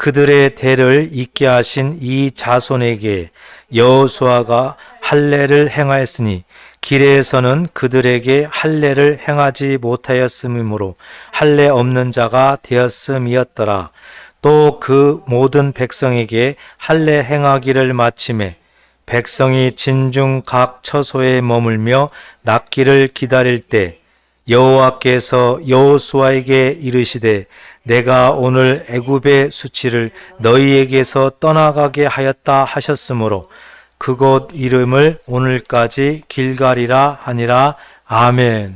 그들의 대를 잇게 하신 이 자손에게 여호수아가 할례를 행하였으니 기레에서는 그들에게 할례를 행하지 못하였음이므로 할례 없는 자가 되었음이었더라. 또 그 모든 백성에게 할례 행하기를 마침에 백성이 진중 각 처소에 머물며 낫기를 기다릴 때 여호와께서 여호수아에게 이르시되 내가 오늘 애굽의 수치를 너희에게서 떠나가게 하였다 하셨으므로 그곳 이름을 오늘까지 길갈이라 하니라. 아멘.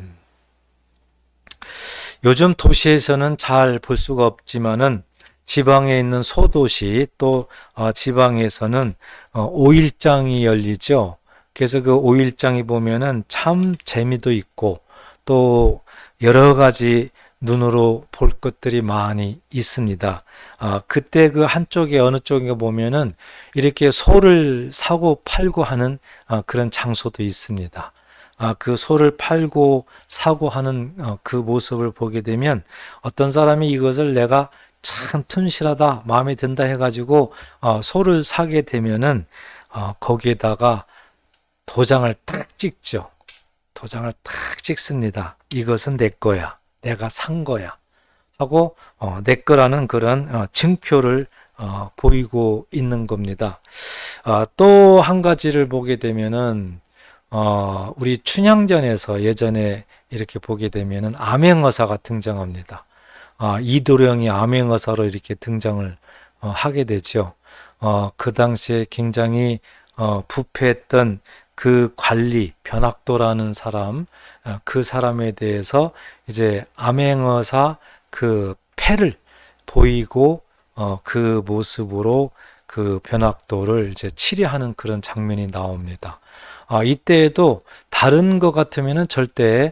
요즘 도시에서는 잘 볼 수가 없지만은 지방에 있는 소도시 또 지방에서는 5일장이 열리죠. 그래서 그 5일장이 보면은 참 재미도 있고 또 여러 가지 눈으로 볼 것들이 많이 있습니다. 그때 그 한쪽에 어느 쪽에 보면은 이렇게 소를 사고 팔고 하는 그런 장소도 있습니다. 그 소를 팔고 사고 하는 그 모습을 보게 되면 어떤 사람이 이것을 내가 참 튼실하다, 마음에 든다 해가지고 소를 사게 되면은 거기에다가 도장을 탁 찍죠. 도장을 탁 찍습니다. 이것은 내 거야. 내가 산 거야. 하고 내 거라는 그런 증표를 보이고 있는 겁니다. 또 한 가지를 보게 되면은 우리 춘향전에서 예전에 이렇게 보게 되면은 암행어사가 등장합니다. 이도령이 암행어사로 이렇게 등장을 하게 되죠. 그 당시에 굉장히 부패했던 그 관리, 변학도라는 사람, 그 사람에 대해서 이제 암행어사 그 패를 보이고 그 모습으로 그 변학도를 이제 치리하는 그런 장면이 나옵니다. 이때에도 다른 것 같으면은 절대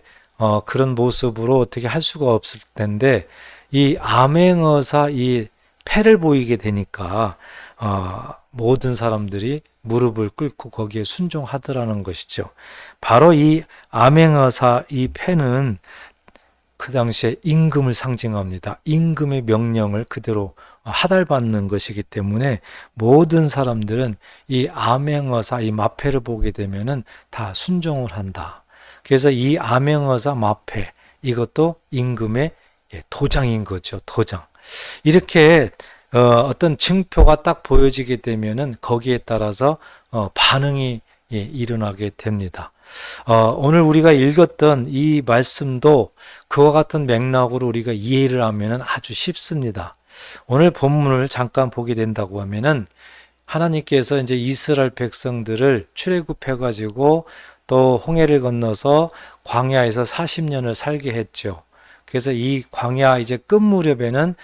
그런 모습으로 어떻게 할 수가 없을 텐데 이 암행어사 이 패를 보이게 되니까 모든 사람들이 무릎을 꿇고 거기에 순종하더라는 것이죠. 바로 이 암행어사 이 패는 그 당시에 임금을 상징합니다. 임금의 명령을 그대로 하달받는 것이기 때문에 모든 사람들은 이 암행어사 이 마패를 보게 되면은 다 순종을 한다. 그래서 이 암행어사 마패 이것도 임금의 도장인 거죠. 도장. 이렇게 어떤 증표가 딱 보여지게 되면은 거기에 따라서 반응이 일어나게 됩니다. 오늘 우리가 읽었던 이 말씀도 그와 같은 맥락으로 우리가 이해를 하면은 아주 쉽습니다. 오늘 본문을 잠깐 보게 된다고 하면은 하나님께서 이제 이스라엘 백성들을 출애굽해 가지고 또 홍해를 건너서 광야에서 40년을 살게 했죠. 그래서 이 광야 이제 끝 무렵에는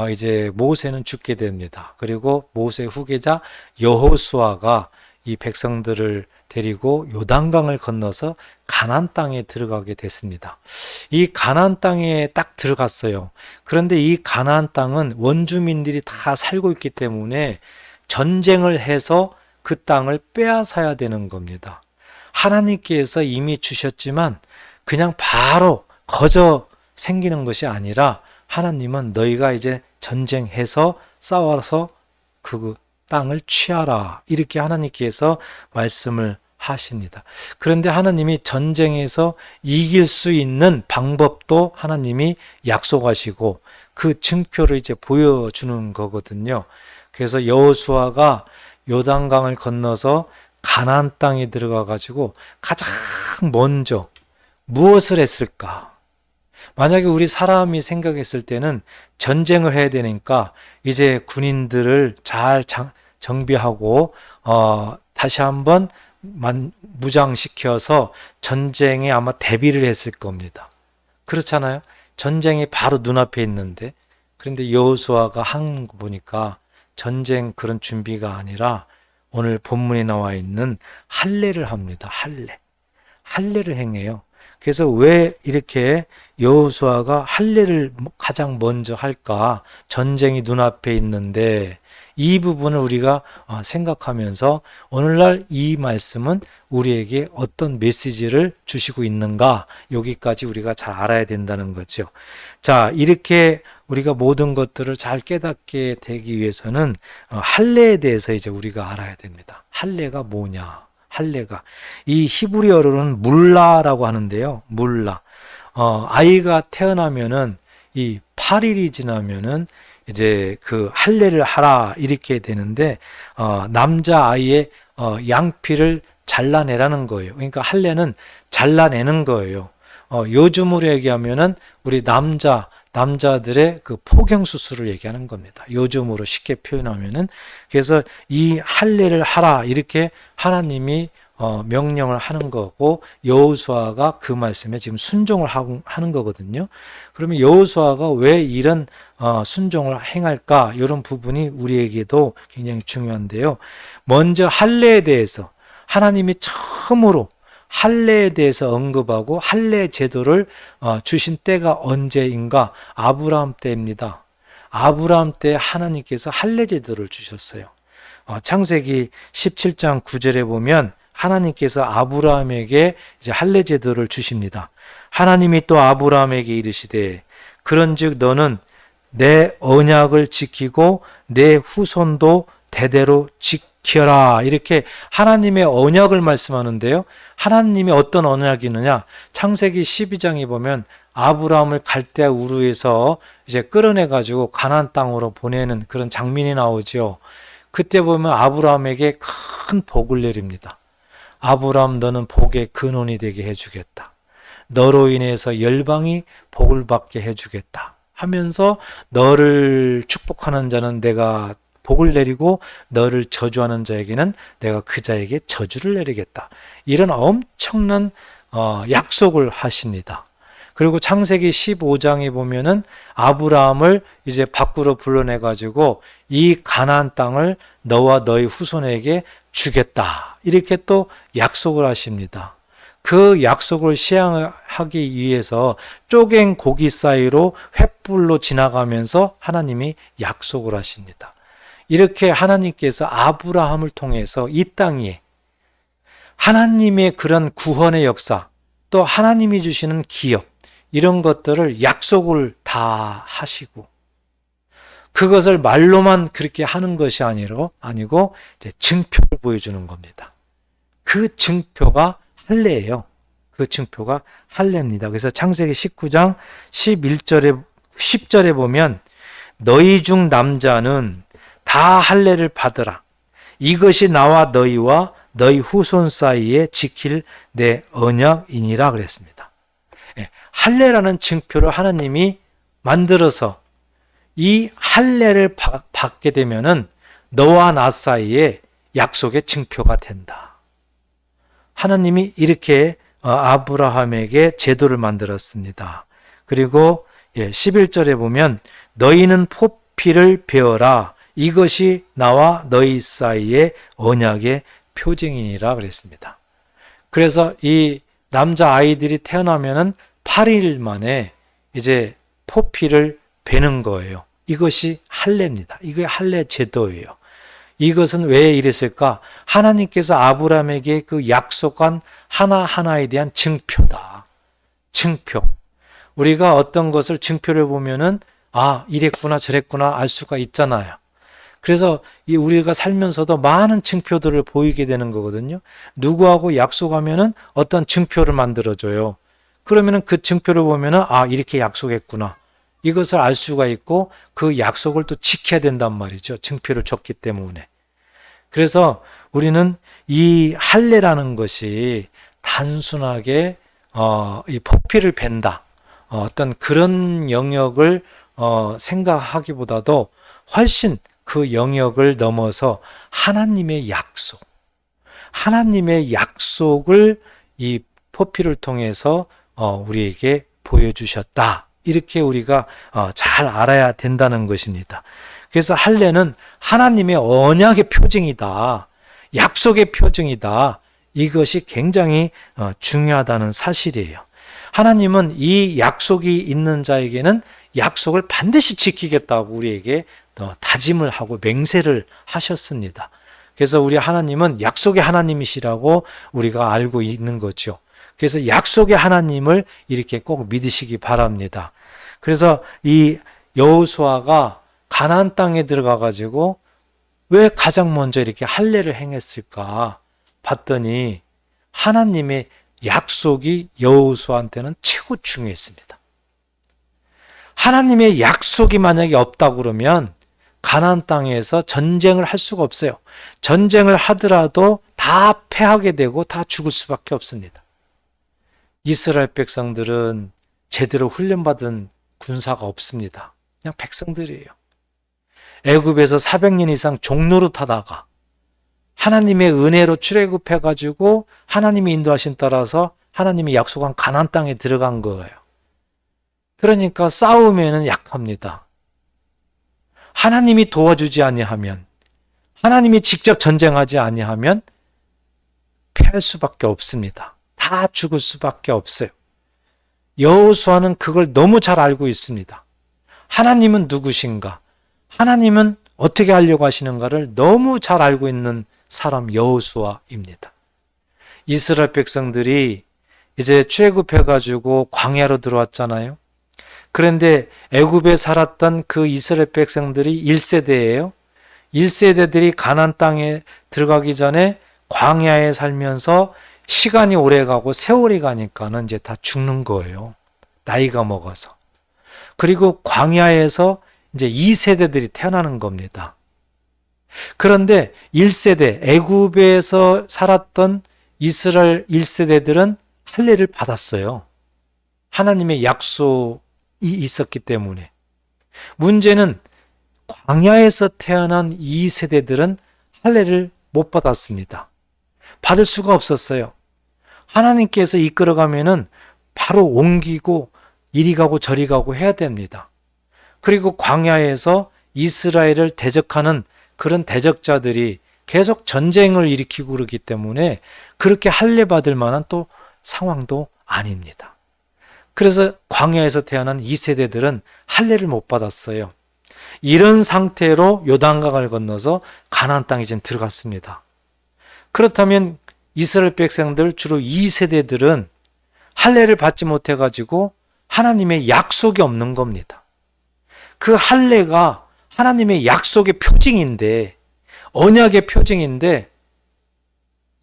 이제 모세는 죽게 됩니다. 그리고 모세 후계자 여호수아가 이 백성들을 데리고 요단강을 건너서 가나안 땅에 들어가게 됐습니다. 이 가나안 땅에 딱 들어갔어요. 그런데 이 가나안 땅은 원주민들이 다 살고 있기 때문에 전쟁을 해서 그 땅을 빼앗아야 되는 겁니다. 하나님께서 이미 주셨지만 그냥 바로 거저 생기는 것이 아니라 하나님은 너희가 이제 전쟁해서 싸워서 그 땅을 취하라 이렇게 하나님께서 말씀을 하십니다. 그런데 하나님이 전쟁에서 이길 수 있는 방법도 하나님이 약속하시고 그 증표를 이제 보여주는 거거든요. 그래서 여호수아가 요단강을 건너서 가나안 땅에 들어가 가지고 가장 먼저 무엇을 했을까? 만약에 우리 사람이 생각했을 때는 전쟁을 해야 되니까 이제 군인들을 잘 정비하고 다시 한번 무장시켜서 전쟁에 아마 대비를 했을 겁니다. 그렇잖아요. 전쟁이 바로 눈앞에 있는데 그런데 여호수아가 한 거 보니까 전쟁 그런 준비가 아니라 오늘 본문에 나와 있는 할례를 합니다. 할례를 행해요. 그래서 왜 이렇게 여호수아가 할례를 가장 먼저 할까? 전쟁이 눈앞에 있는데 이 부분을 우리가 생각하면서 오늘날 이 말씀은 우리에게 어떤 메시지를 주시고 있는가, 여기까지 우리가 잘 알아야 된다는 거죠. 자, 이렇게 우리가 모든 것들을 잘 깨닫게 되기 위해서는 할례에 대해서 이제 우리가 알아야 됩니다. 할례가 뭐냐? 할례가 이 히브리어로는 물라라고 하는데요. 물라. 아이가 태어나면은 이 8일이 지나면은 이제 그 할례를 하라 이렇게 되는데 남자 아이의 양피를 잘라내라는 거예요. 그러니까 할례는 잘라내는 거예요. 요즘으로 얘기하면은 우리 남자들의 그 포경 수술을 얘기하는 겁니다. 요즘으로 쉽게 표현하면은. 그래서 이 할례를 하라 이렇게 하나님이 명령을 하는 거고, 여호수아가 그 말씀에 지금 순종을 하는 거거든요. 그러면 여호수아가 왜 이런 순종을 행할까? 이런 부분이 우리에게도 굉장히 중요한데요. 먼저 할례에 대해서 하나님이 처음으로 할례에 대해서 언급하고 할례 제도를 주신 때가 언제인가? 아브라함 때입니다. 아브라함 때 하나님께서 할례 제도를 주셨어요. 창세기 17장 9절에 보면 하나님께서 아브라함에게 이제 할례 제도를 주십니다. 하나님이 또 아브라함에게 이르시되 그런즉 너는 내 언약을 지키고 내 후손도 대대로 지켜라. 이렇게 하나님의 언약을 말씀하는데요. 하나님이 어떤 언약이느냐? 창세기 12장에 보면 아브라함을 갈대아 우르에서 이제 끌어내 가지고 가나안 땅으로 보내는 그런 장면이 나오죠. 그때 보면 아브라함에게 큰 복을 내립니다. 아브라함 너는 복의 근원이 되게 해주겠다. 너로 인해서 열방이 복을 받게 해주겠다 하면서 너를 축복하는 자는 내가 복을 내리고 너를 저주하는 자에게는 내가 그 자에게 저주를 내리겠다. 이런 엄청난 약속을 하십니다. 그리고 창세기 15장에 보면은 아브라함을 이제 밖으로 불러내 가지고 이 가나안 땅을 너와 너희 후손에게 주겠다. 이렇게 또 약속을 하십니다. 그 약속을 시행하기 위해서 쪼갠 고기 사이로 횃불로 지나가면서 하나님이 약속을 하십니다. 이렇게 하나님께서 아브라함을 통해서 이 땅에 하나님의 그런 구원의 역사, 또 하나님이 주시는 기업, 이런 것들을 약속을 다 하시고, 그것을 말로만 그렇게 하는 것이 아니고 이제 증표를 보여주는 겁니다. 그 증표가 할례예요. 그 증표가 할례입니다. 그래서 창세기 19장 10절에 보면 너희 중 남자는 다 할례를 받으라. 이것이 나와 너희와 너희 후손 사이에 지킬 내 언약이니라 그랬습니다. 할례라는 증표를 하나님이 만들어서 이 할례를 받게 되면은 너와 나 사이에 약속의 증표가 된다. 하나님이 이렇게 아브라함에게 제도를 만들었습니다. 그리고 11절에 보면 너희는 포피를 베어라. 이것이 나와 너희 사이의 언약의 표징이니라 그랬습니다. 그래서 이 남자 아이들이 태어나면은 8일 만에 이제 포피를 베는 거예요. 이것이 할례입니다. 이게 할례 제도예요. 이것은 왜 이랬을까? 하나님께서 아브라함에게 그 약속한 하나하나에 대한 증표다. 증표. 우리가 어떤 것을 증표를 보면은 이랬구나 저랬구나 알 수가 있잖아요. 그래서 우리가 살면서도 많은 증표들을 보이게 되는 거거든요. 누구하고 약속하면은 어떤 증표를 만들어줘요. 그러면은 그 증표를 보면은 이렇게 약속했구나. 이것을 알 수가 있고 그 약속을 또 지켜야 된단 말이죠. 증표를 줬기 때문에. 그래서 우리는 이 할례라는 것이 단순하게 이 포피를 벤다. 어떤 그런 영역을 생각하기보다도 훨씬 그 영역을 넘어서 하나님의 약속을 이 포피를 통해서 우리에게 보여주셨다. 이렇게 우리가 잘 알아야 된다는 것입니다. 그래서 할례는 하나님의 언약의 표징이다. 약속의 표징이다. 이것이 굉장히 중요하다는 사실이에요. 하나님은 이 약속이 있는 자에게는 약속을 반드시 지키겠다고 우리에게 다짐을 하고 맹세를 하셨습니다. 그래서 우리 하나님은 약속의 하나님이시라고 우리가 알고 있는 거죠. 그래서 약속의 하나님을 이렇게 꼭 믿으시기 바랍니다. 그래서 이 여호수아가 가나안 땅에 들어가 가지고 왜 가장 먼저 이렇게 할례를 행했을까 봤더니 하나님의 약속이 여호수아한테는 최고 중요했습니다. 하나님의 약속이 만약에 없다고 그러면 가나안 땅에서 전쟁을 할 수가 없어요. 전쟁을 하더라도 다 패하게 되고 다 죽을 수밖에 없습니다. 이스라엘 백성들은 제대로 훈련받은 군사가 없습니다. 그냥 백성들이에요. 애굽에서 400년 이상 종노릇 하다가 하나님의 은혜로 출애굽해가지고 하나님의 인도하심 따라서 하나님이 약속한 가나안 땅에 들어간 거예요. 그러니까 싸움에는 약합니다. 하나님이 도와주지 아니하면, 하나님이 직접 전쟁하지 아니하면 패할 수밖에 없습니다. 다 죽을 수밖에 없어요. 여호수아는 그걸 너무 잘 알고 있습니다. 하나님은 누구신가? 하나님은 어떻게 하려고 하시는가를 너무 잘 알고 있는 사람 여호수아입니다. 이스라엘 백성들이 이제 출애굽해가지고 광야로 들어왔잖아요. 그런데 애굽에 살았던 그 이스라엘 백성들이 1세대예요. 1세대들이 가나안 땅에 들어가기 전에 광야에 살면서 시간이 오래 가고 세월이 가니까는 이제 다 죽는 거예요. 나이가 먹어서. 그리고 광야에서 이제 2세대들이 태어나는 겁니다. 그런데 1세대 애굽에서 살았던 이스라엘 1세대들은 할례를 받았어요. 하나님의 약속이 있었기 때문에. 문제는 광야에서 태어난 2세대들은 할례를 못 받았습니다. 받을 수가 없었어요. 하나님께서 이끌어가면은 바로 옮기고 이리 가고 저리 가고 해야 됩니다. 그리고 광야에서 이스라엘을 대적하는 그런 대적자들이 계속 전쟁을 일으키고 그러기 때문에 그렇게 할례 받을 만한 또 상황도 아닙니다. 그래서 광야에서 태어난 2세대들은 할례를 못 받았어요. 이런 상태로 요단강을 건너서 가나안 땅에 지금 들어갔습니다. 그렇다면 이스라엘 백성들 주로 2세대들은 할례를 받지 못해가지고 하나님의 약속이 없는 겁니다. 그 할례가 하나님의 약속의 표징인데, 언약의 표징인데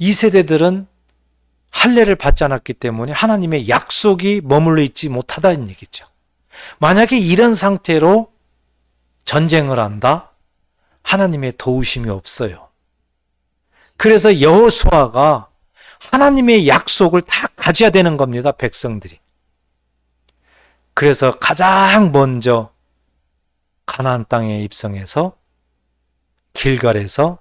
2세대들은 할례를 받지 않았기 때문에 하나님의 약속이 머물러 있지 못하다는 얘기죠. 만약에 이런 상태로 전쟁을 한다? 하나님의 도우심이 없어요. 그래서 여호수아가 하나님의 약속을 다 가져야 되는 겁니다, 백성들이. 그래서 가장 먼저 가나안 땅에 입성해서 길갈에서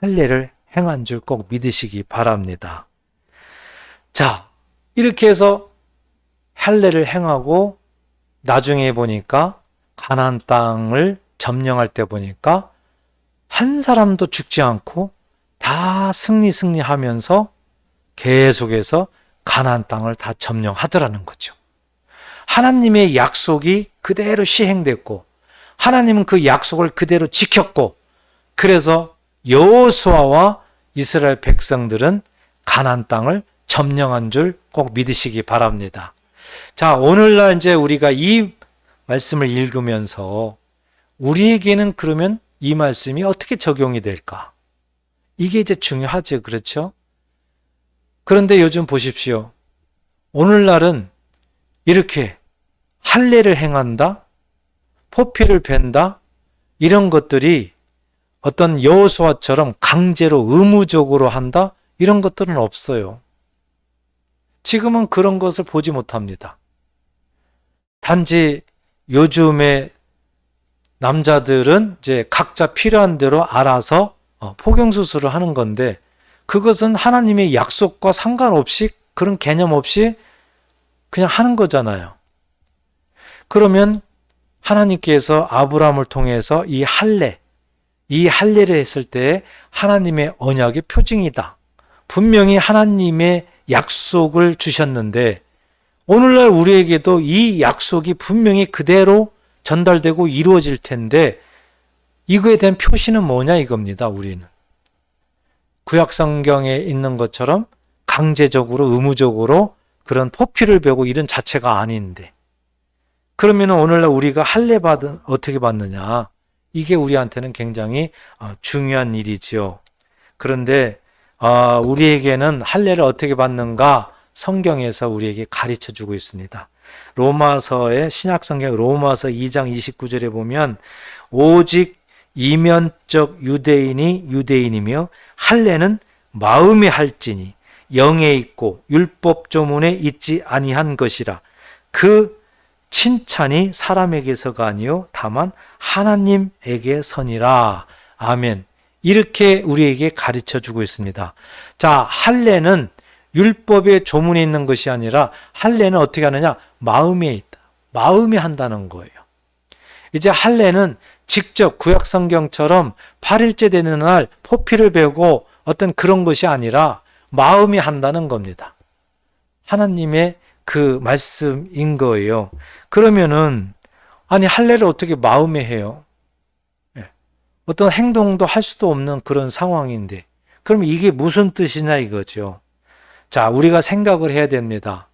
할례를 행한 줄 꼭 믿으시기 바랍니다. 자, 이렇게 해서 할례를 행하고 나중에 보니까 가나안 땅을 점령할 때 보니까 한 사람도 죽지 않고 다 승리하면서 계속해서 가나안 땅을 다 점령하더라는 거죠. 하나님의 약속이 그대로 시행됐고 하나님은 그 약속을 그대로 지켰고, 그래서 여호수아와 이스라엘 백성들은 가나안 땅을 점령한 줄 꼭 믿으시기 바랍니다. 자, 오늘날 이제 우리가 이 말씀을 읽으면서 우리에게는 그러면 이 말씀이 어떻게 적용이 될까? 이게 이제 중요하죠. 그렇죠? 그런데 요즘 보십시오. 오늘날은 이렇게 할례를 행한다, 포피를 벤다, 이런 것들이 어떤 여호수아처럼 강제로 의무적으로 한다, 이런 것들은 없어요. 지금은 그런 것을 보지 못합니다. 단지 요즘에 남자들은 이제 각자 필요한 대로 알아서 포경수술을 하는 건데, 그것은 하나님의 약속과 상관없이, 그런 개념 없이 그냥 하는 거잖아요. 그러면 하나님께서 아브라함을 통해서 이 할례를 했을 때 하나님의 언약의 표징이다. 분명히 하나님의 약속을 주셨는데 오늘날 우리에게도 이 약속이 분명히 그대로 전달되고 이루어질 텐데 이거에 대한 표시는 뭐냐 이겁니다. 우리는 구약 성경에 있는 것처럼 강제적으로 의무적으로 그런 포피를 베고 이런 자체가 아닌데, 그러면 오늘날 우리가 할례 받은 어떻게 받느냐, 이게 우리한테는 굉장히 중요한 일이지요. 그런데 우리에게는 할례를 어떻게 받는가 성경에서 우리에게 가르쳐 주고 있습니다. 로마서의 신약성경 로마서 2장 29절에 보면 오직 이면적 유대인이 유대인이며 할례는 마음에 할지니 영에 있고 율법 조문에 있지 아니한 것이라. 그 칭찬이 사람에게서가 아니요 다만 하나님에게서니라. 아멘. 이렇게 우리에게 가르쳐 주고 있습니다. 자, 할례는 율법의 조문에 있는 것이 아니라 할례는 어떻게 하느냐? 마음에 있다. 마음에 한다는 거예요. 이제 할례는 직접 구약 성경처럼 8일째 되는 날 포피를 베고 어떤 그런 것이 아니라 마음이 한다는 겁니다. 하나님의 그 말씀인 거예요. 그러면은 아니 할례를 어떻게 마음에 해요? 어떤 행동도 할 수도 없는 그런 상황인데 그러면 이게 무슨 뜻이냐 이거죠. 자, 우리가 생각을 해야 됩니다.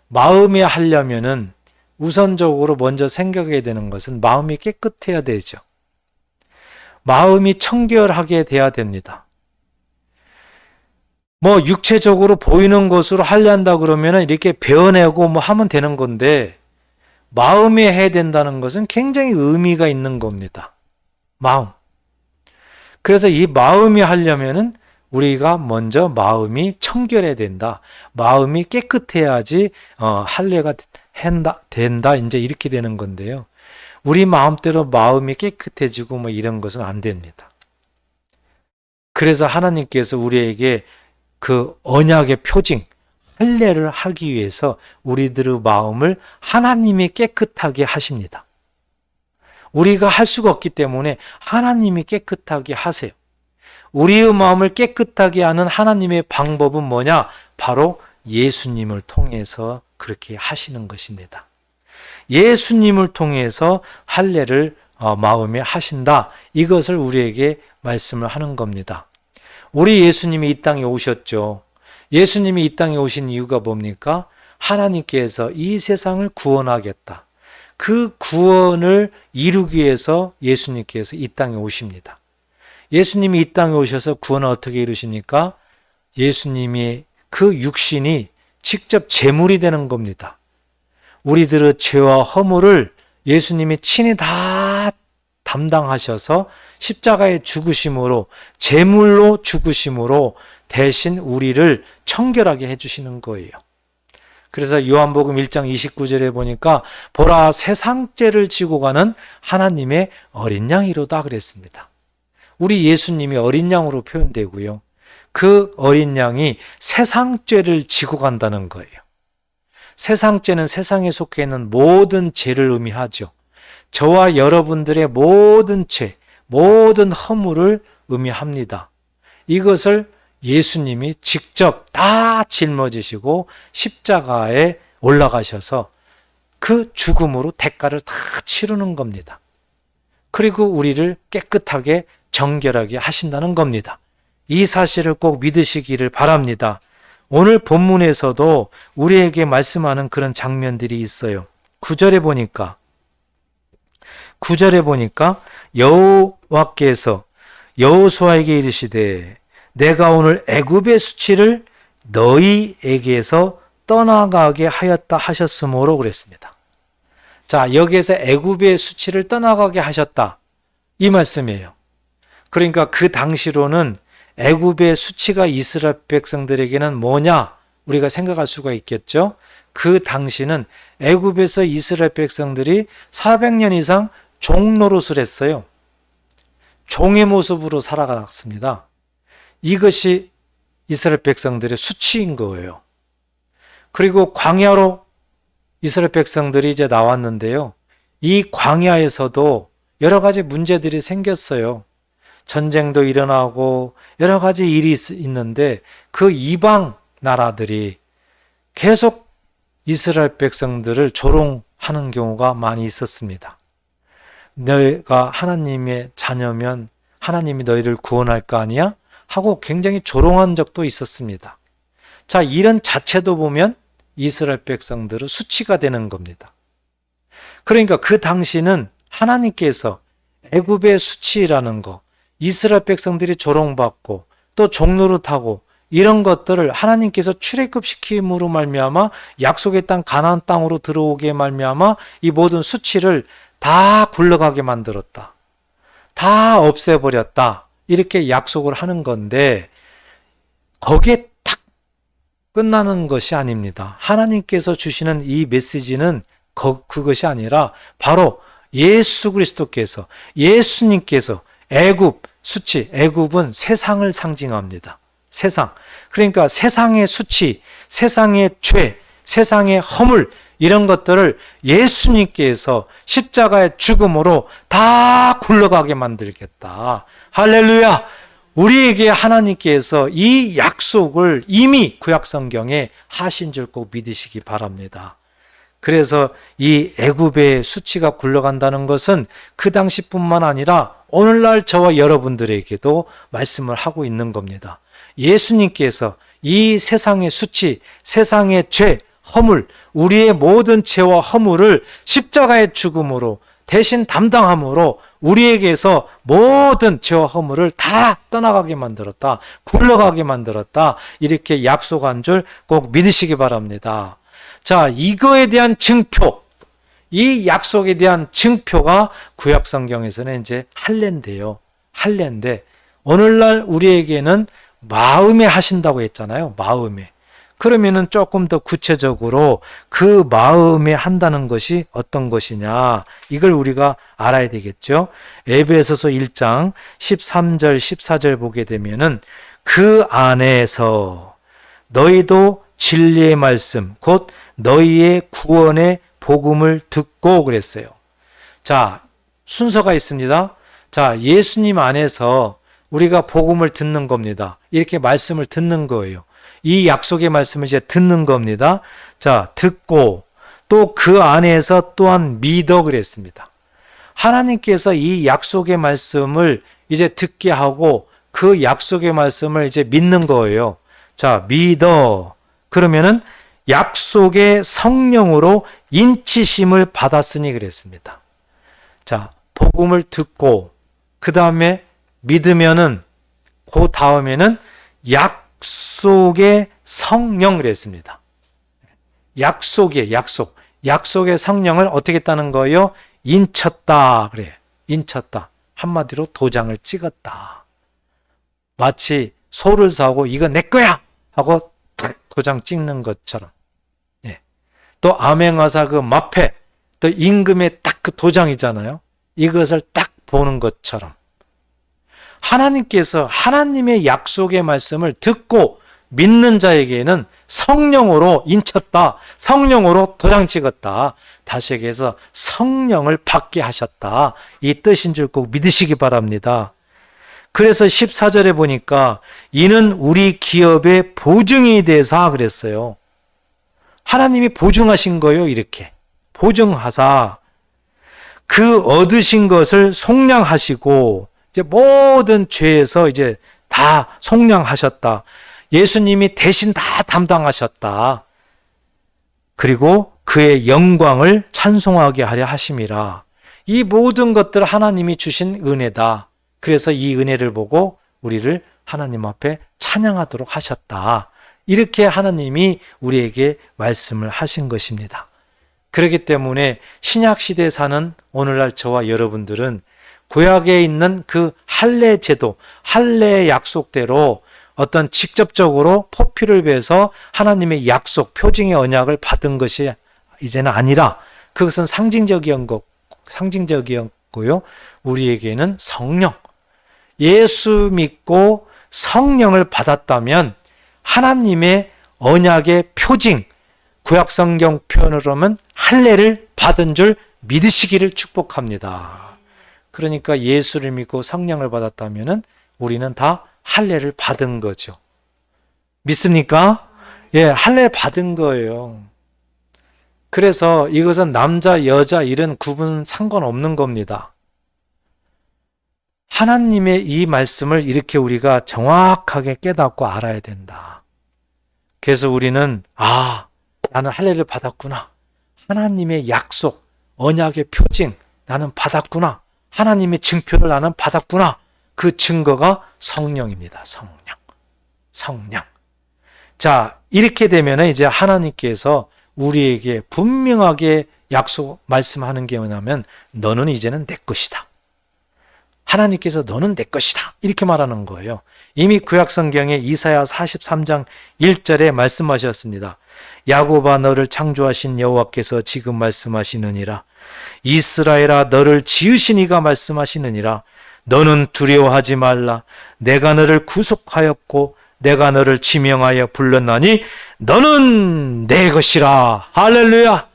마음에 하려면은 우선적으로 먼저 생각해야 되는 것은 마음이 깨끗해야 되죠. 마음이 청결하게 돼야 됩니다. 뭐 육체적으로 보이는 것으로 하려한다 그러면 이렇게 베어내고 뭐 하면 되는 건데, 마음에 해야 된다는 것은 굉장히 의미가 있는 겁니다. 마음. 그래서 이 마음이 하려면은 우리가 먼저 마음이 청결해야 된다. 마음이 깨끗해야지 할례가 된다. 이제 이렇게 되는 건데요. 우리 마음대로 마음이 깨끗해지고 뭐 이런 것은 안 됩니다. 그래서 하나님께서 우리에게 그 언약의 표징, 할례를 하기 위해서 우리들의 마음을 하나님이 깨끗하게 하십니다. 우리가 할 수가 없기 때문에 하나님이 깨끗하게 하세요. 우리의 마음을 깨끗하게 하는 하나님의 방법은 뭐냐? 바로 예수님을 통해서 그렇게 하시는 것입니다. 예수님을 통해서 할례를 마음에 하신다. 이것을 우리에게 말씀을 하는 겁니다. 우리 예수님이 이 땅에 오셨죠. 예수님이 이 땅에 오신 이유가 뭡니까? 하나님께서 이 세상을 구원하겠다. 그 구원을 이루기 위해서 예수님께서 이 땅에 오십니다. 예수님이 이 땅에 오셔서 구원을 어떻게 이루십니까? 예수님이 그 육신이 직접 제물이 되는 겁니다. 우리들의 죄와 허물을 예수님이 친히 다 담당하셔서 십자가의 죽으심으로, 제물로 죽으심으로 대신 우리를 청결하게 해주시는 거예요. 그래서 요한복음 1장 29절에 보니까 보라 세상죄를 지고 가는 하나님의 어린 양이로다 그랬습니다. 우리 예수님이 어린 양으로 표현되고요. 그 어린 양이 세상죄를 지고 간다는 거예요. 세상죄는 세상에 속해 있는 모든 죄를 의미하죠. 저와 여러분들의 모든 죄, 모든 허물을 의미합니다. 이것을 예수님이 직접 다 짊어지시고 십자가에 올라가셔서 그 죽음으로 대가를 다 치르는 겁니다. 그리고 우리를 깨끗하게 정결하게 하신다는 겁니다. 이 사실을 꼭 믿으시기를 바랍니다. 오늘 본문에서도 우리에게 말씀하는 그런 장면들이 있어요. 9절에 보니까 여호와께서 여호수아에게 이르시되 내가 오늘 애굽의 수치를 너희에게서 떠나가게 하였다 하셨으므로 그랬습니다. 자, 여기에서 애굽의 수치를 떠나가게 하셨다. 이 말씀이에요. 그러니까 그 당시로는 애굽의 수치가 이스라엘 백성들에게는 뭐냐? 우리가 생각할 수가 있겠죠. 그 당시는 애굽에서 이스라엘 백성들이 400년 이상 종노릇을 했어요. 종의 모습으로 살아갔습니다. 이것이 이스라엘 백성들의 수치인 거예요. 그리고 광야로 이스라엘 백성들이 이제 나왔는데요. 이 광야에서도 여러 가지 문제들이 생겼어요. 전쟁도 일어나고 여러 가지 일이 있는데 그 이방 나라들이 계속 이스라엘 백성들을 조롱하는 경우가 많이 있었습니다. 너희가 하나님의 자녀면 하나님이 너희를 구원할 거 아니야? 하고 굉장히 조롱한 적도 있었습니다. 자, 이런 자체도 보면 이스라엘 백성들은 수치가 되는 겁니다. 그러니까 그 당시는 하나님께서 애굽의 수치라는 거, 이스라엘 백성들이 조롱받고 또 종노릇하고 이런 것들을 하나님께서 출애굽시킴으로 말미암아 약속의 땅 가나안 땅으로 들어오게 말미암아 이 모든 수치를 다 굴러가게 만들었다. 다 없애버렸다. 이렇게 약속을 하는 건데 거기에 탁 끝나는 것이 아닙니다. 하나님께서 주시는 이 메시지는 그것이 아니라 바로 예수 그리스도께서, 예수님께서 애굽 수치, 애굽은 세상을 상징합니다. 세상. 그러니까 세상의 수치, 세상의 죄, 세상의 허물 이런 것들을 예수님께서 십자가의 죽음으로 다 굴러가게 만들겠다. 할렐루야! 우리에게 하나님께서 이 약속을 이미 구약성경에 하신 줄 꼭 믿으시기 바랍니다. 그래서 이 애굽의 수치가 굴러간다는 것은 그 당시뿐만 아니라 오늘날 저와 여러분들에게도 말씀을 하고 있는 겁니다. 예수님께서 이 세상의 수치, 세상의 죄, 허물, 우리의 모든 죄와 허물을 십자가의 죽음으로 대신 담당함으로 우리에게서 모든 죄와 허물을 다 떠나가게 만들었다. 굴러가게 만들었다. 이렇게 약속한 줄 꼭 믿으시기 바랍니다. 자, 이거에 대한 증표, 이 약속에 대한 증표가 구약성경에서는 이제 할례인데요. 할례인데 오늘날 우리에게는 마음에 하신다고 했잖아요. 마음에. 그러면은 조금 더 구체적으로 그 마음에 한다는 것이 어떤 것이냐, 이걸 우리가 알아야 되겠죠. 에베소서 1장 13절 14절 보게 되면은 그 안에서 너희도 진리의 말씀 곧 너희의 구원의 복음을 듣고 그랬어요. 자, 순서가 있습니다. 자, 예수님 안에서 우리가 복음을 듣는 겁니다. 이렇게 말씀을 듣는 거예요. 이 약속의 말씀을 이제 듣는 겁니다. 자, 듣고 또 그 안에서 또한 믿어 그랬습니다. 하나님께서 이 약속의 말씀을 이제 듣게 하고 그 약속의 말씀을 이제 믿는 거예요. 자, 믿어. 그러면은 약속의 성령으로 인치심을 받았으니 그랬습니다. 자, 복음을 듣고 그 다음에 믿으면은 그 다음에는 약속의 성령 그랬습니다. 약속의 성령을 어떻게 했다는 거예요? 인쳤다 그래요. 인쳤다. 한마디로 도장을 찍었다. 마치 소를 사고 이거 내 거야 하고 도장 찍는 것처럼. 예. 또 암행어사 그 마패, 또 임금의 딱 그 도장이잖아요. 이것을 딱 보는 것처럼. 하나님께서 하나님의 약속의 말씀을 듣고 믿는 자에게는 성령으로 인쳤다. 성령으로 도장 찍었다. 다시 얘기해서 성령을 받게 하셨다. 이 뜻인 줄 꼭 믿으시기 바랍니다. 그래서 14절에 보니까 이는 우리 기업의 보증이 되사 그랬어요. 하나님이 보증하신 거예요. 이렇게 보증하사 그 얻으신 것을 속량하시고 이제 모든 죄에서 이제 다 속량하셨다. 예수님이 대신 다 담당하셨다. 그리고 그의 영광을 찬송하게 하려 하심이라. 이 모든 것들 하나님이 주신 은혜다. 그래서 이 은혜를 보고 우리를 하나님 앞에 찬양하도록 하셨다. 이렇게 하나님이 우리에게 말씀을 하신 것입니다. 그렇기 때문에 신약시대에 사는 오늘날 저와 여러분들은 구약에 있는 그 할례 제도, 할례 약속대로 어떤 직접적으로 포피를 베서 하나님의 약속, 표징의 언약을 받은 것이 이제는 아니라 그것은 상징적이었고요. 우리에게는 성령, 예수 믿고 성령을 받았다면 하나님의 언약의 표징, 구약성경 표현으로 하면 할례를 받은 줄 믿으시기를 축복합니다. 그러니까 예수를 믿고 성령을 받았다면 우리는 다 할례를 받은 거죠. 믿습니까? 예, 할례 받은 거예요. 그래서 이것은 남자, 여자 이런 구분 상관없는 겁니다. 하나님의 이 말씀을 이렇게 우리가 정확하게 깨닫고 알아야 된다. 그래서 우리는 나는 할례를 받았구나. 하나님의 약속, 언약의 표징 나는 받았구나. 하나님의 증표를 나는 받았구나. 그 증거가 성령입니다. 성령. 자, 이렇게 되면 이제 하나님께서 우리에게 분명하게 약속 말씀하는 게 뭐냐면 너는 이제는 내 것이다. 하나님께서 너는 내 것이다. 이렇게 말하는 거예요. 이미 구약성경에 이사야 43장 1절에 말씀하셨습니다. 야곱아 너를 창조하신 여호와께서 지금 말씀하시느니라. 이스라엘아 너를 지으신 이가 말씀하시느니라. 너는 두려워하지 말라. 내가 너를 구속하였고 내가 너를 지명하여 불렀나니 너는 내 것이라. 할렐루야.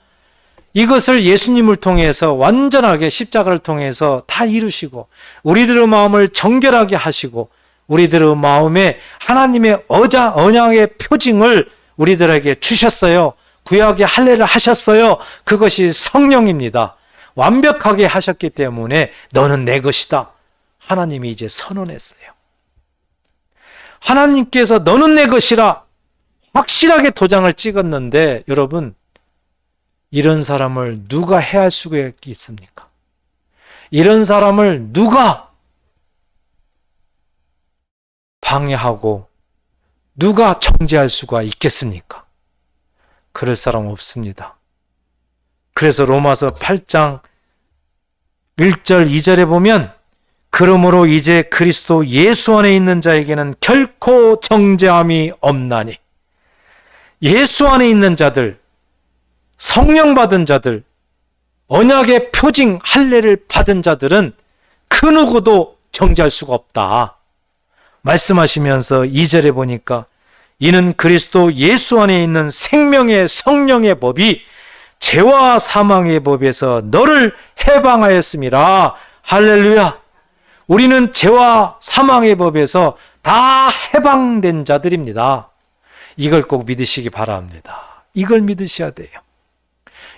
이것을 예수님을 통해서 완전하게 십자가를 통해서 다 이루시고 우리들의 마음을 정결하게 하시고 우리들의 마음에 하나님의 언약의 표징을 우리들에게 주셨어요. 구약의 할례를 하셨어요. 그것이 성령입니다. 완벽하게 하셨기 때문에 너는 내 것이다. 하나님이 이제 선언했어요. 하나님께서 너는 내 것이라 확실하게 도장을 찍었는데 여러분 이런 사람을 누가 해할 수가 있습니까? 이런 사람을 누가 방해하고 누가 정죄할 수가 있겠습니까? 그럴 사람 없습니다. 그래서 로마서 8장 1절 2절에 보면 그러므로 이제 그리스도 예수 안에 있는 자에게는 결코 정죄함이 없나니 예수 안에 있는 자들 성령 받은 자들, 언약의 표징 할례를 받은 자들은 그 누구도 정죄할 수가 없다. 말씀하시면서 2절에 보니까 이는 그리스도 예수 안에 있는 생명의 성령의 법이 죄와 사망의 법에서 너를 해방하였음이라. 할렐루야. 우리는 죄와 사망의 법에서 다 해방된 자들입니다. 이걸 꼭 믿으시기 바랍니다. 이걸 믿으셔야 돼요.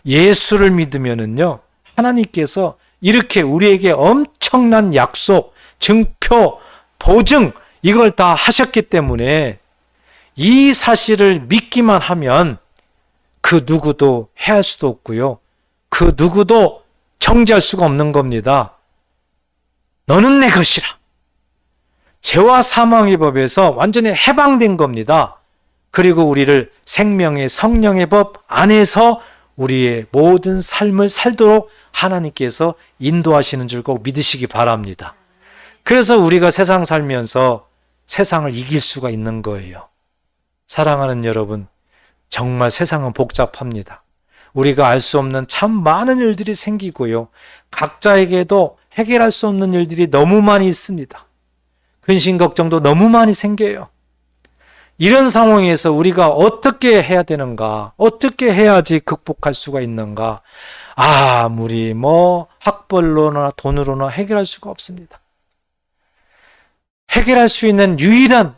예수를 믿으면은요, 하나님께서 이렇게 우리에게 엄청난 약속, 증표, 보증, 이걸 다 하셨기 때문에 이 사실을 믿기만 하면 그 누구도 해할 수도 없고요. 그 누구도 정죄할 수가 없는 겁니다. 너는 내 것이라. 죄와 사망의 법에서 완전히 해방된 겁니다. 그리고 우리를 생명의 성령의 법 안에서 우리의 모든 삶을 살도록 하나님께서 인도하시는 줄 꼭 믿으시기 바랍니다. 그래서 우리가 세상 살면서 세상을 이길 수가 있는 거예요. 사랑하는 여러분, 정말 세상은 복잡합니다. 우리가 알 수 없는 참 많은 일들이 생기고요. 각자에게도 해결할 수 없는 일들이 너무 많이 있습니다. 근심 걱정도 너무 많이 생겨요. 이런 상황에서 우리가 어떻게 해야 되는가? 어떻게 해야지 극복할 수가 있는가? 아무리 학벌로나 돈으로나 해결할 수가 없습니다. 해결할 수 있는 유일한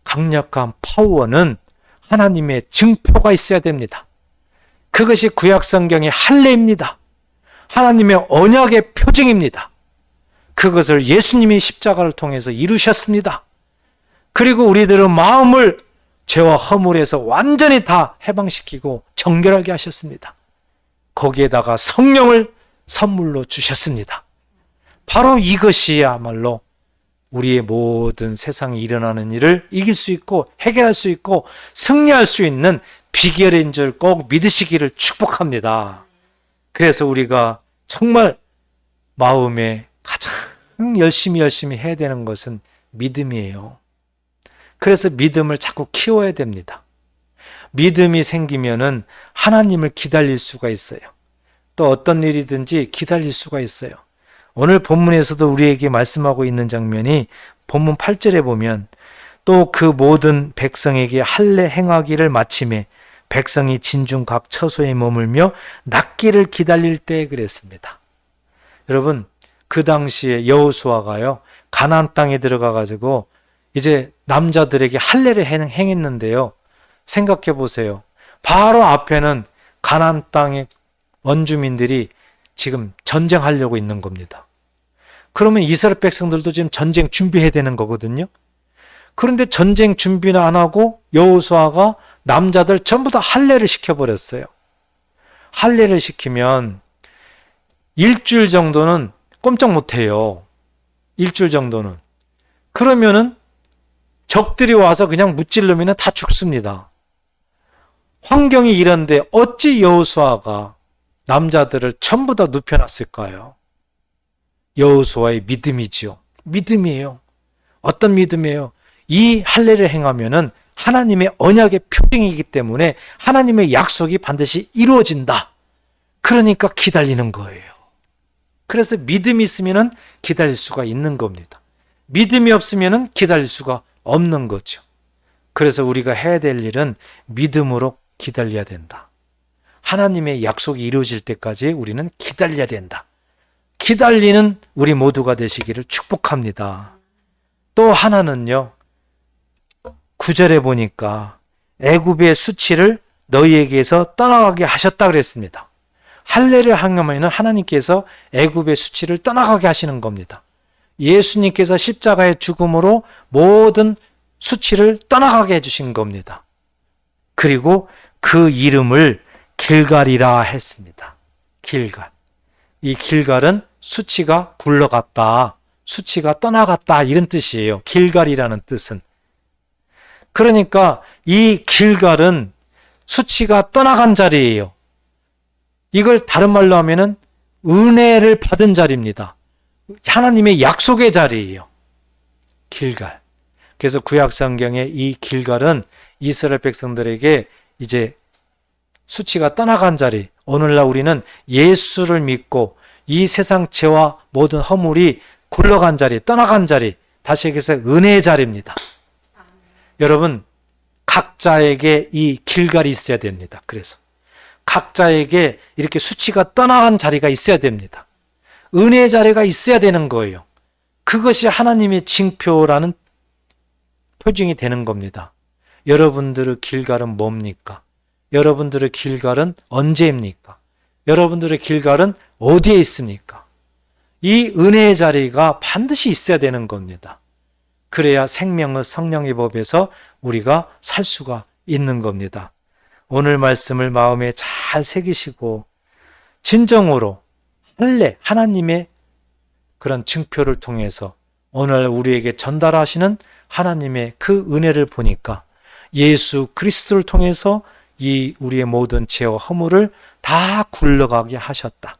강력한 파워는 하나님의 증표가 있어야 됩니다. 그것이 구약성경의 할례입니다. 하나님의 언약의 표징입니다. 그것을 예수님이 십자가를 통해서 이루셨습니다. 그리고 우리들의 마음을 죄와 허물에서 완전히 다 해방시키고 정결하게 하셨습니다. 거기에다가 성령을 선물로 주셨습니다. 바로 이것이야말로 우리의 모든 세상에 일어나는 일을 이길 수 있고 해결할 수 있고 승리할 수 있는 비결인 줄 꼭 믿으시기를 축복합니다. 그래서 우리가 정말 마음에 가장 열심히 해야 되는 것은 믿음이에요. 그래서 믿음을 자꾸 키워야 됩니다. 믿음이 생기면은 하나님을 기다릴 수가 있어요. 또 어떤 일이든지 기다릴 수가 있어요. 오늘 본문에서도 우리에게 말씀하고 있는 장면이 본문 8절에 보면 또 그 모든 백성에게 할례 행하기를 마침에 백성이 진중 각 처소에 머물며 낫기를 기다릴 때 그랬습니다. 여러분, 그 당시에 여호수아가요 가나안 땅에 들어가 가지고 이제 남자들에게 할례를 행했는데요. 생각해 보세요. 바로 앞에는 가나안 땅의 원주민들이 지금 전쟁하려고 있는 겁니다. 그러면 이스라엘 백성들도 지금 전쟁 준비해야 되는 거거든요. 그런데 전쟁 준비는 안 하고 여호수아가 남자들 전부 다 할례를 시켜버렸어요. 할례를 시키면 일주일 정도는 꼼짝 못해요. 일주일 정도는. 그러면은 적들이 와서 그냥 무찔르면 다 죽습니다. 환경이 이런데 어찌 여호수아가 남자들을 전부 다 눕혀놨을까요? 여호수아의 믿음이지요. 믿음이에요. 어떤 믿음이에요? 이 할례를 행하면은 하나님의 언약의 표징이기 때문에 하나님의 약속이 반드시 이루어진다. 그러니까 기다리는 거예요. 그래서 믿음이 있으면은 기다릴 수가 있는 겁니다. 믿음이 없으면은 기다릴 수가 없는 거죠. 그래서 우리가 해야 될 일은 믿음으로 기다려야 된다. 하나님의 약속이 이루어질 때까지 우리는 기다려야 된다. 기다리는 우리 모두가 되시기를 축복합니다. 또 하나는요, 9절에 보니까 애굽의 수치를 너희에게서 떠나가게 하셨다 그랬습니다. 할례를 하면 하나님께서 애굽의 수치를 떠나가게 하시는 겁니다. 예수님께서 십자가의 죽음으로 모든 수치를 떠나가게 해주신 겁니다. 그리고 그 이름을 길갈이라 했습니다. 길갈. 이 길갈은 수치가 굴러갔다, 수치가 떠나갔다 이런 뜻이에요. 길갈이라는 뜻은. 그러니까 이 길갈은 수치가 떠나간 자리예요. 이걸 다른 말로 하면은 은혜를 받은 자리입니다. 하나님의 약속의 자리예요. 길갈. 그래서 구약 성경에 이 길갈은 이스라엘 백성들에게 이제 수치가 떠나간 자리, 오늘날 우리는 예수를 믿고 이 세상 죄와 모든 허물이 굴러간 자리, 떠나간 자리, 다시 얘기해서 은혜의 자리입니다. 여러분, 각자에게 이 길갈이 있어야 됩니다. 그래서 각자에게 이렇게 수치가 떠나간 자리가 있어야 됩니다. 은혜의 자리가 있어야 되는 거예요. 그것이 하나님의 징표라는 표징이 되는 겁니다. 여러분들의 길갈은 뭡니까? 여러분들의 길갈은 언제입니까? 여러분들의 길갈은 어디에 있습니까? 이 은혜의 자리가 반드시 있어야 되는 겁니다. 그래야 생명의 성령의 법에서 우리가 살 수가 있는 겁니다. 오늘 말씀을 마음에 잘 새기시고 진정으로 할례, 하나님의 그런 증표를 통해서 오늘 우리에게 전달하시는 하나님의 그 은혜를 보니까 예수 그리스도를 통해서 이 우리의 모든 죄와 허물을 다 굴러가게 하셨다.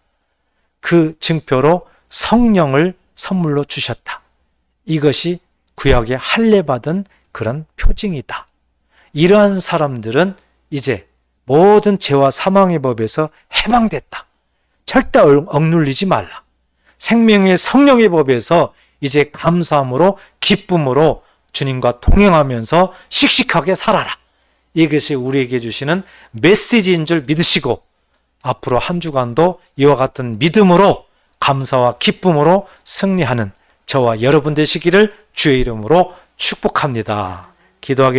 그 증표로 성령을 선물로 주셨다. 이것이 구약의 할례 받은 그런 표징이다. 이러한 사람들은 이제 모든 죄와 사망의 법에서 해방됐다. 절대 억눌리지 말라. 생명의 성령의 법에서 이제 감사함으로 기쁨으로 주님과 동행하면서 씩씩하게 살아라. 이것이 우리에게 주시는 메시지인 줄 믿으시고 앞으로 한 주간도 이와 같은 믿음으로 감사와 기쁨으로 승리하는 저와 여러분 되시기를 주의 이름으로 축복합니다. 기도하겠습니다.